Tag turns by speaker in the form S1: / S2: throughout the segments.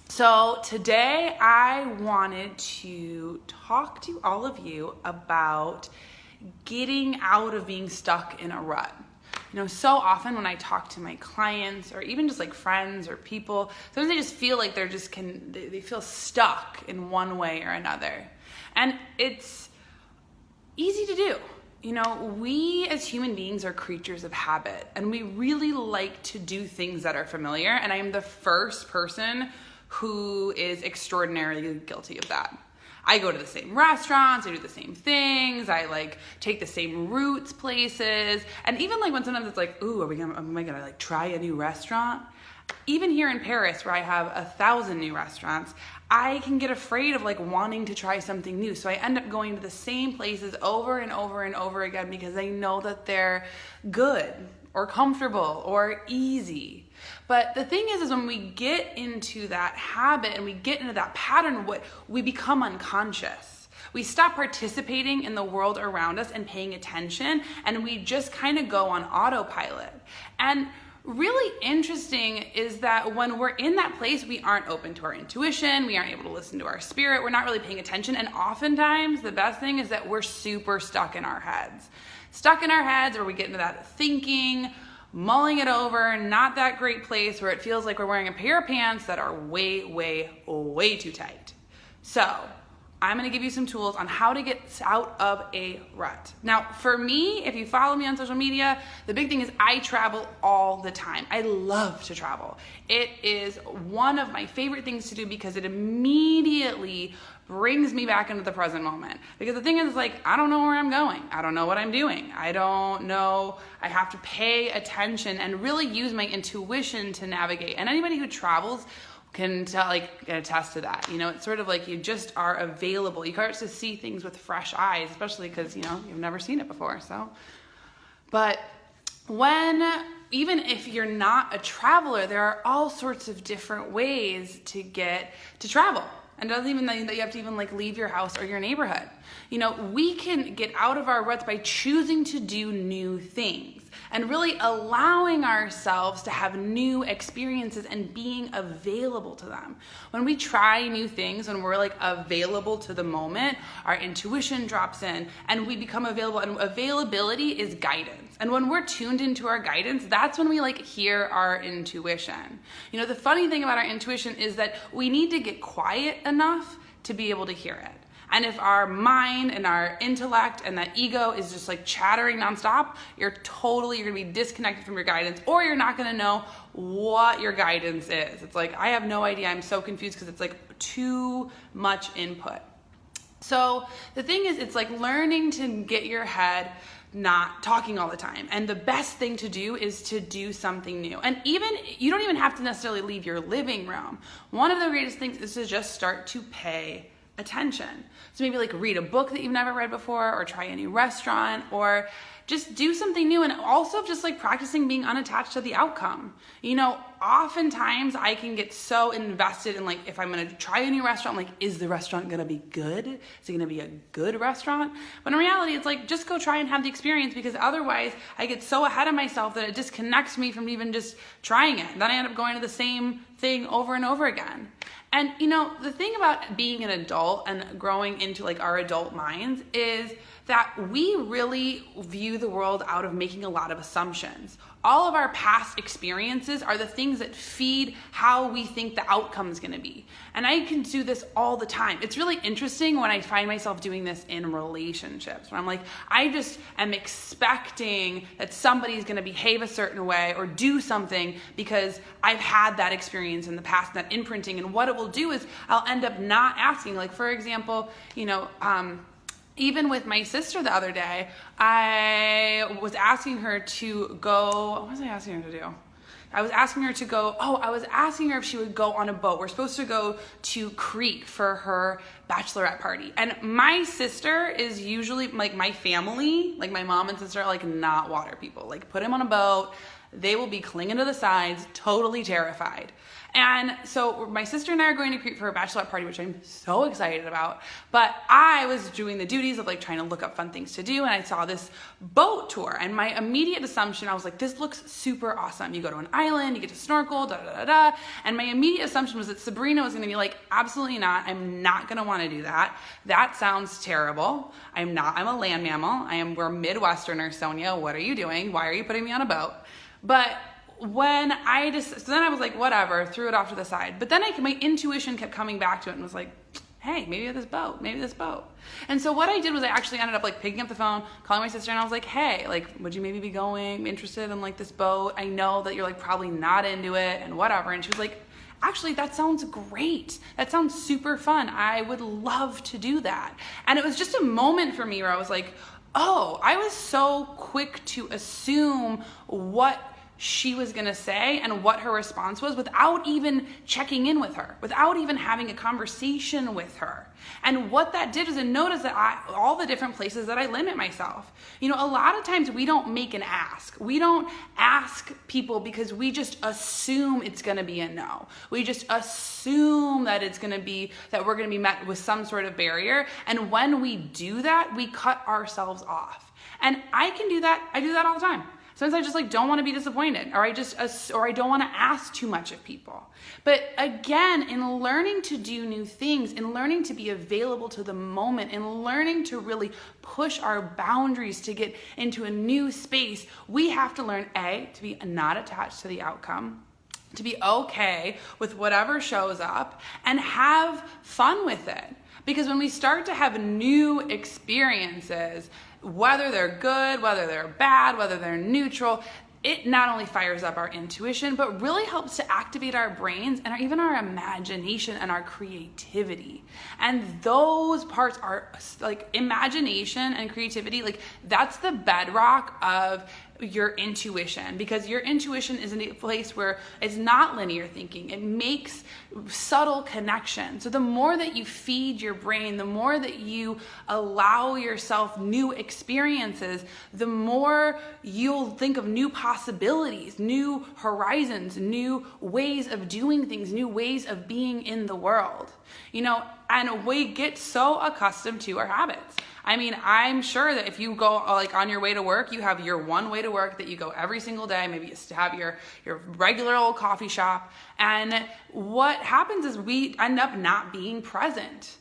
S1: So today I wanted to talk to all of you about getting out of being stuck in a rut. You know, so often when I talk to my clients or even just like friends or people, sometimes they just feel like they feel stuck in one way or another. And it's easy to do. You know, we as human beings are creatures of habit, and we really like to do things that are familiar. And I am the first person who is extraordinarily guilty of that. I go to the same restaurants, I do the same things, I like take the same routes places. And even like when sometimes it's like, ooh, am I gonna like try a new restaurant? Even here in Paris, where I have 1,000 new restaurants, I can get afraid of like wanting to try something new. So I end up going to the same places over and over and over again because I know that they're good or comfortable or easy. But the thing is when we get into that habit and we get into that pattern, we become unconscious. We stop participating in the world around us and paying attention, and we just kind of go on autopilot. And really interesting is that when we're in that place, we aren't open to our intuition, we aren't able to listen to our spirit, we're not really paying attention, and oftentimes the best thing is that we're super stuck in our heads. Stuck in our heads, where we get into that thinking, mulling it over, not that great place where it feels like we're wearing a pair of pants that are way, way, way too tight. So I'm gonna give you some tools on how to get out of a rut. Now, for me, if you follow me on social media, the big thing is I travel all the time. I love to travel. It is one of my favorite things to do because it immediately brings me back into the present moment. Because the thing is, like, I don't know where I'm going. I don't know what I'm doing. I don't know. I have to pay attention and really use my intuition to navigate. And anybody who travels can attest to that. You know, it's sort of like you just are available. You start to see things with fresh eyes, especially because, you know, you've never seen it before. But even if you're not a traveler, there are all sorts of different ways to get to travel. And it doesn't even mean that you have to even like leave your house or your neighborhood. You know, we can get out of our ruts by choosing to do new things and really allowing ourselves to have new experiences and being available to them. When we try new things, when we're like available to the moment, our intuition drops in and we become available, and availability is guidance. And when we're tuned into our guidance, that's when we like hear our intuition. You know, the funny thing about our intuition is that we need to get quiet enough to be able to hear it. And if our mind and our intellect and that ego is just like chattering nonstop, you're gonna be disconnected from your guidance, or you're not gonna know what your guidance is. It's like, I have no idea. I'm so confused because it's like too much input. So the thing is, it's like learning to get your head not talking all the time. And the best thing to do is to do something new. And you don't even have to necessarily leave your living room. One of the greatest things is to just start to pay attention. So maybe like read a book that you've never read before, or try a new restaurant, or just do something new. And also just like practicing being unattached to the outcome. You know, oftentimes I can get so invested in like, if I'm going to try a new restaurant, I'm like, is the restaurant going to be good? Is it going to be a good restaurant? But in reality, it's like, just go try and have the experience, because otherwise I get so ahead of myself that it disconnects me from even just trying it. And then I end up going to the same thing over and over again. And you know, the thing about being an adult and growing into like our adult minds is that we really view the world out of making a lot of assumptions. All of our past experiences are the things that feed how we think the outcome is going to be. And I can do this all the time. It's really interesting when I find myself doing this in relationships, when I'm like, I just am expecting that somebody's going to behave a certain way or do something because I've had that experience in the past, that imprinting. And what it will do is I'll end up not asking. Like, for example, you know, even with my sister the other day, I was asking her to go, what was I asking her to do? I was asking her if she would go on a boat. We're supposed to go to Crete for her bachelorette party. And my sister is usually, like my family, like my mom and sister are like not water people. Like, put him on a boat, they will be clinging to the sides, totally terrified. And so my sister and I are going to Crete for a bachelorette party, which I'm so excited about. But I was doing the duties of like trying to look up fun things to do. And I saw this boat tour. And my immediate assumption, I was like, this looks super awesome. You go to an island, you get to snorkel, da da da da. And my immediate assumption was that Sabrina was going to be like, absolutely not. I'm not going to want to do that. That sounds terrible. I'm not. I'm a land mammal. We're Midwesterners, Sonia. What are you doing? Why are you putting me on a boat? But so then I was like, whatever, threw it off to the side. But then my intuition kept coming back to it and was like, hey, maybe this boat. And so what I did was I actually ended up like picking up the phone, calling my sister, and I was like, hey, like, would you maybe be interested in like this boat? I know that you're like probably not into it and whatever. And she was like, actually, that sounds great. That sounds super fun. I would love to do that. And it was just a moment for me where I was like, oh, I was so quick to assume what she was going to say and what her response was without even checking in with her, without even having a conversation with her. And what that did is I noticed that all the different places that I limit myself. You know, a lot of times we don't make an ask. We don't ask people because we just assume it's going to be a no. We just assume that we're going to be met with some sort of barrier. And when we do that, we cut ourselves off. And I can do that. I do that all the time. Sometimes I just like don't want to be disappointed, or I don't want to ask too much of people. But again, in learning to do new things, in learning to be available to the moment, in learning to really push our boundaries to get into a new space, we have to learn to be not attached to the outcome, to be okay with whatever shows up, and have fun with it. Because when we start to have new experiences, whether they're good, whether they're bad, whether they're neutral, it not only fires up our intuition, but really helps to activate our brains and even our imagination and our creativity. And those parts are like imagination and creativity, like that's the bedrock of your intuition, because your intuition is in a place where it's not linear thinking. It makes subtle connections. So the more that you feed your brain, the more that you allow yourself new experiences, the more you'll think of new possibilities, new horizons, new ways of doing things, new ways of being in the world. You know, and we get so accustomed to our habits. I mean, I'm sure that if you go like on your way to work, you have your one way to work that you go every single day. Maybe you have your regular old coffee shop. And what happens is we end up not being present.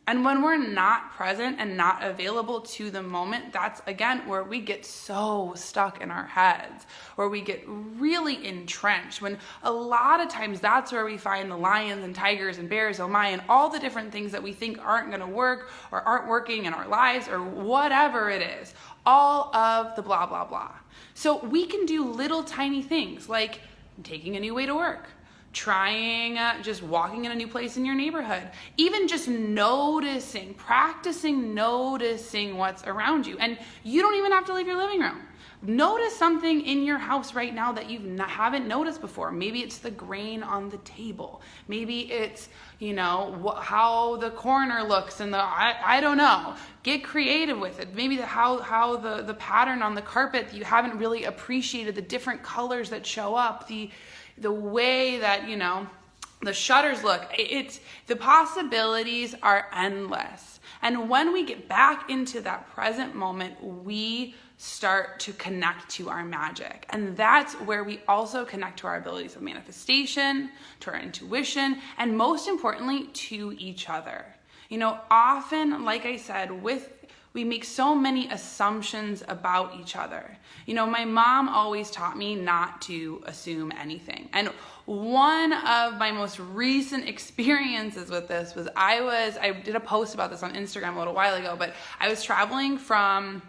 S1: And when we're not present and not available to the moment, that's again where we get so stuck in our heads, where we get really entrenched, when a lot of times that's where we find the lions and tigers and bears, oh my, and all the different things that we think aren't going to work or aren't working in our lives or whatever it is, all of the blah, blah, blah. So we can do little tiny things like taking a new way to work, trying just walking in a new place in your neighborhood, even just practicing noticing what's around you. And you don't even have to leave your living room. Notice something in your house right now that you haven't noticed before. Maybe it's the grain on the table. Maybe it's, how the corner looks and I don't know. Get creative with it. Maybe how the pattern on the carpet that you haven't really appreciated, the different colors that show up, the way that, the shutters look. The possibilities are endless. And when we get back into that present moment, we start to connect to our magic. And that's where we also connect to our abilities of manifestation, to our intuition, and most importantly, to each other. Often, like I said, we make so many assumptions about each other. My mom always taught me not to assume anything. And one of my most recent experiences with this was I did a post about this on Instagram a little while ago, but I was traveling from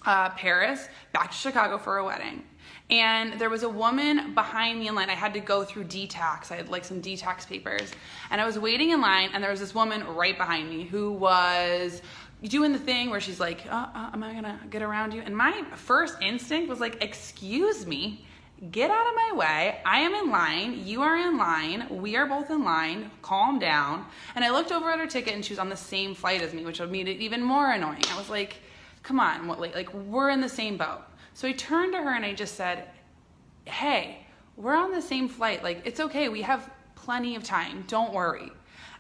S1: Paris back to Chicago for a wedding. And there was a woman behind me in line. I had to go through D-Tax. I had like some D-Tax papers. And I was waiting in line, and there was this woman right behind me who was doing the thing where she's like, am I gonna get around you? And my first instinct was like, excuse me, get out of my way. I am in line. You are in line. We are both in line. Calm down. And I looked over at her ticket, and she was on the same flight as me, which made it even more annoying. I was like, come on, like we're in the same boat. So I turned to her and I just said, hey, we're on the same flight. Like, it's okay. We have plenty of time. Don't worry.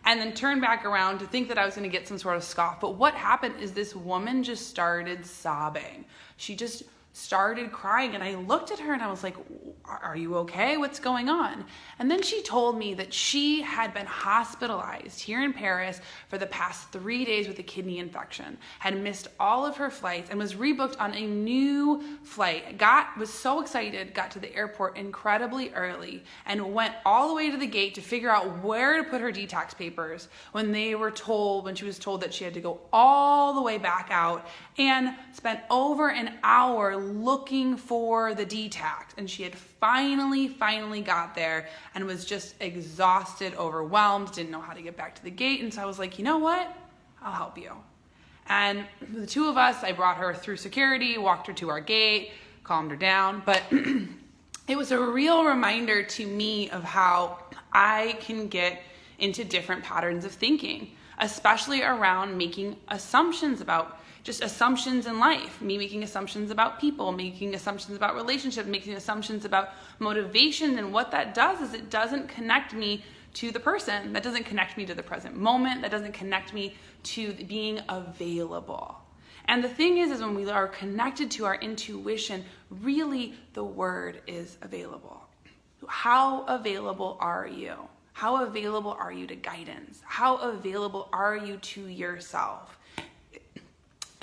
S1: And then turn back around to think that I was going to get some sort of scoff. But what happened is this woman just started sobbing. She just started crying, and I looked at her and I was like, are you okay? What's going on? And then she told me that she had been hospitalized here in Paris for the past 3 days with a kidney infection, had missed all of her flights and was rebooked on a new flight. Was so excited, got to the airport incredibly early and went all the way to the gate to figure out where to put her detox papers when she was told that she had to go all the way back out, and spent over an hour looking for the detox. And she had finally got there and was just exhausted, overwhelmed, didn't know how to get back to the gate. And so I was like, you know what? I'll help you. And the two of us, I brought her through security, walked her to our gate, calmed her down. But it was a real reminder to me of how I can get into different patterns of thinking, especially around making assumptions about just assumptions in life, me making assumptions about people, making assumptions about relationships, making assumptions about motivation. And what that does is it doesn't connect me to the person. That doesn't connect me to the present moment. That doesn't connect me to being available. And the thing is when we are connected to our intuition, really the word is available. How available are you? How available are you to guidance? How available are you to yourself?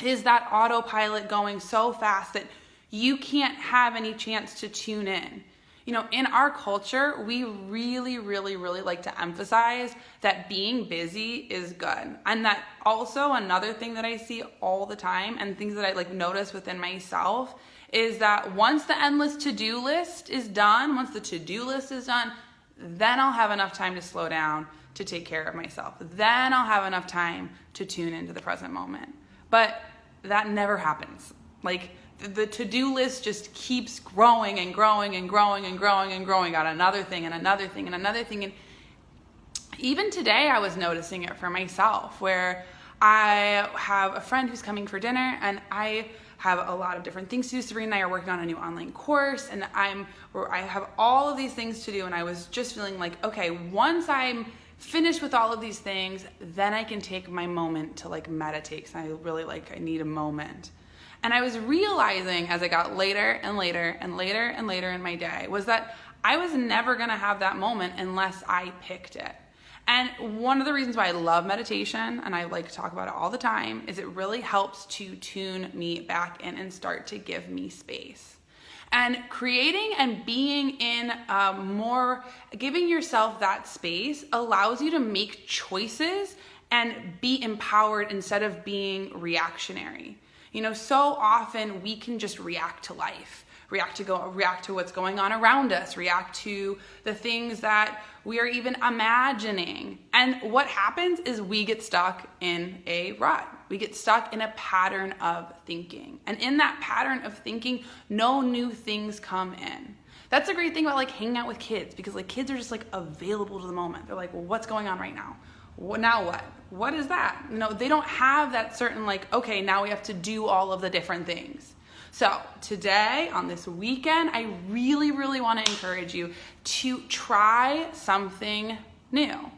S1: Is that autopilot going so fast that you can't have any chance to tune in? You know, in our culture, we really like to emphasize that being busy is good. And that also another thing that I see all the time, and things that I notice within myself, is that once the endless to-do list is done, then I'll have enough time to slow down to take care of myself. Then I'll have enough time to tune into the present moment. But that never happens. The to-do list just keeps growing and growing. Got another thing and another thing and another thing. And even today I was noticing it for myself, where I have a friend who's coming for dinner, and I have a lot of different things to do. Sabrina and I are working on a new online course, and I have all of these things to do. And I was just feeling like, okay, once I'm finished with all of these things, then I can take my moment to meditate, because I really I need a moment. And I was realizing as I got later in my day was that I was never going to have that moment unless I picked it. And one of the reasons why I love meditation, and I like to talk about it all the time, is it really helps to tune me back in and start to give me space. And creating and being in giving yourself that space allows you to make choices and be empowered instead of being reactionary. You know, so often we can just react to life, react to what's going on around us, react to the things that we are even imagining. And what happens is we get stuck in a rut. We get stuck in a pattern of thinking. And in that pattern of thinking, no new things come in. That's a great thing about hanging out with kids, because kids are just available to the moment. They're well, what's going on right now? Now what? What is that? No, they don't have that certain okay, now we have to do all of the different things. So today, on this weekend, I really want to encourage you to try something new.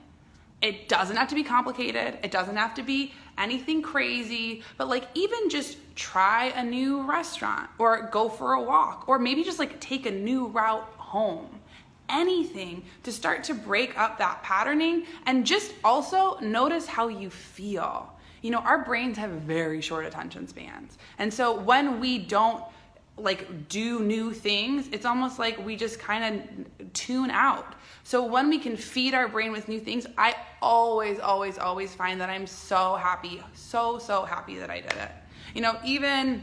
S1: It doesn't have to be complicated. It doesn't have to be anything crazy, but even just try a new restaurant, or go for a walk, or maybe just take a new route home. Anything to start to break up that patterning, and just also notice how you feel. You know, our brains have very short attention spans. And so when we don't do new things, it's almost like we just kind of tune out. So when we can feed our brain with new things, I always find that I'm so happy, so happy that I did it. You know, even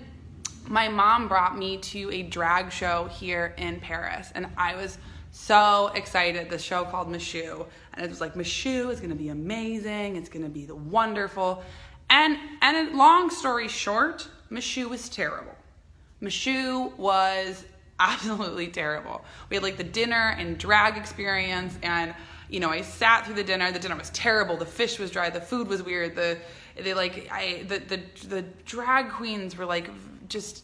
S1: my mom brought me to a drag show here in Paris, and I was so excited. The show called Michoud, and it was Michoud is going to be amazing. It's going to be wonderful. And long story short, Michoud was terrible. Michoud was absolutely terrible. We had the dinner and drag experience, and I sat through the dinner. The dinner was terrible. The fish was dry. The food was weird. The drag queens were just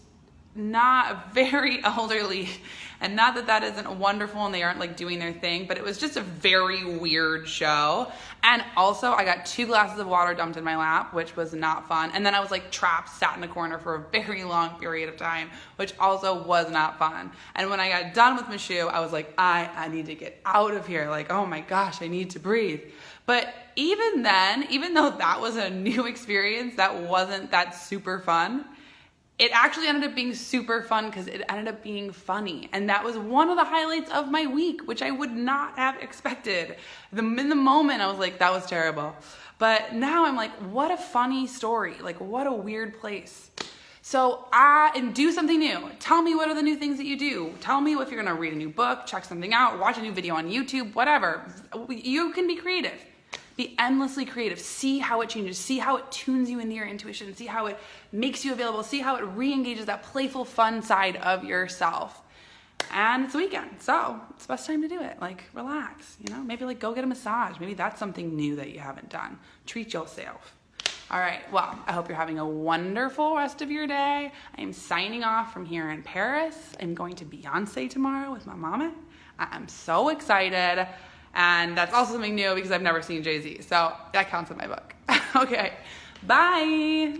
S1: not very elderly, and not that that isn't wonderful and they aren't like doing their thing, but it was just a very weird show. And also I got 2 glasses of water dumped in my lap, which was not fun. And then I was like trapped, sat in a corner for a very long period of time, which also was not fun. And when I got done with Michoud, I was like, I need to get out of here. Like, oh my gosh, I need to breathe. But even then, even though that was a new experience, that wasn't that super fun, it actually ended up being super fun because it ended up being funny. And that was one of the highlights of my week, which I would not have expected. In the moment, I was like, that was terrible. But now I'm like, what a funny story. Like, what a weird place. So and do something new. Tell me what are the new things that you do. Tell me if you're gonna read a new book, check something out, watch a new video on YouTube, whatever. You can be creative. Be endlessly creative. See how it changes. See how it tunes you into your intuition. See how it makes you available. See how it re-engages that playful, fun side of yourself. And it's a weekend, so it's the best time to do it. Like, relax, you know? Maybe like go get a massage. Maybe that's something new that you haven't done. Treat yourself. All right, well, I hope you're having a wonderful rest of your day. I am signing off from here in Paris. I'm going to Beyonce tomorrow with my mama. I'm so excited. And that's also something new because I've never seen Jay-Z. So that counts in my book. Okay, bye.